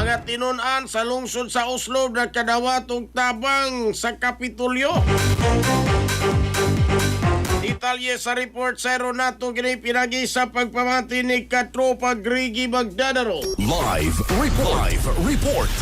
Mga tinun-an sa lungsod sa Oslo na kadawat og tabang sa Kapitolyo. Detalye sa report sa Ronato gini pinagi sa pagpamati ni Katropa Grigi Magdadaro. Live report.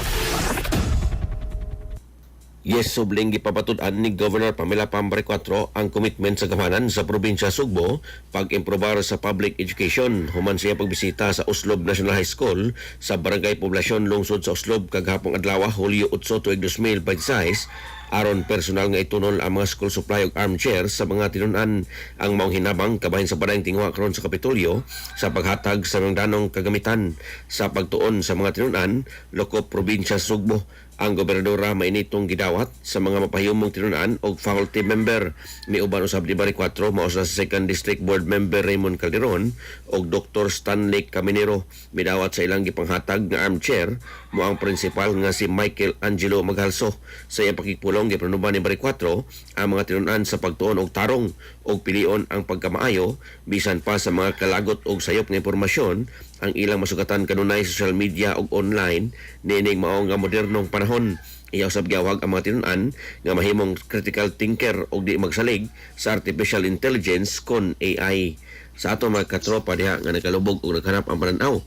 Yes, subling gipapatud-an ni Governor Pamela Pambray 4 ang commitment sa gamanan sa probinsya Sugbo pag-improbar sa public education. Human siya pagbisita sa Oslob National High School sa Barangay Poblasyon Lungsod sa Oslob kagahapong adlaw Hulyo 8 tuig 2026 aron personal nga itunol ang mga school supply ug armchair sa mga tinun-an ang maong hinabang kabahin sa padayong tingwa karon sa Kapitolyo sa paghatag sa mga danong kagamitan sa pagtuon sa mga tinun-an lokop probinsya Sugbo. Ang gobernadora mainitong gidawat sa mga mapahiyumong tinun-an og faculty member ni uban usab di Bari 4 mao sa 2nd District Board Member Raymond Calderon og Dr. Stanley Caminero. Midawat sa ilang gipanghatag nga armchair mo ang principal nga si Michael Angelo Maghalso. Sa iyang pakigpulong gipanuban ni Bari 4 ang mga tinun-an sa pagtuon og tarong og pilion ang pagkamaayo bisan pa sa mga kalagot og sayop nga impormasyon ang ilang masugatan kanunay social media ug online nining mao nga modernong panahon. Iyaw sab giawag ang mga tinun-an nga mahimong critical thinker og di magsalig sa artificial intelligence kon AI. Sa ato mga katropa diha nga nagalubog og naghanap ang pananaw,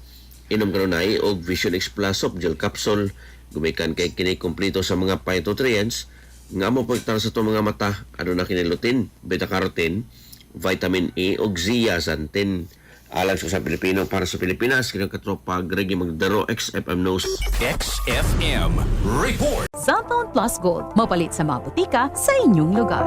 inom kanunay og Vision X Plus of gel capsule gumikan kay kini kumpleto sa mga phytonutrients nga mo pagtar sa itong mga mata. Ano na kini lutein, beta-carotene, vitamin E ug zeaxanthin. Alang sa Pilipino para sa Pilipinas, kinang katropa Gregi Magdaro, XFM News. XFM report. Cellphone Plus Gold. Mapalit sa mga butika sa inyong lugar.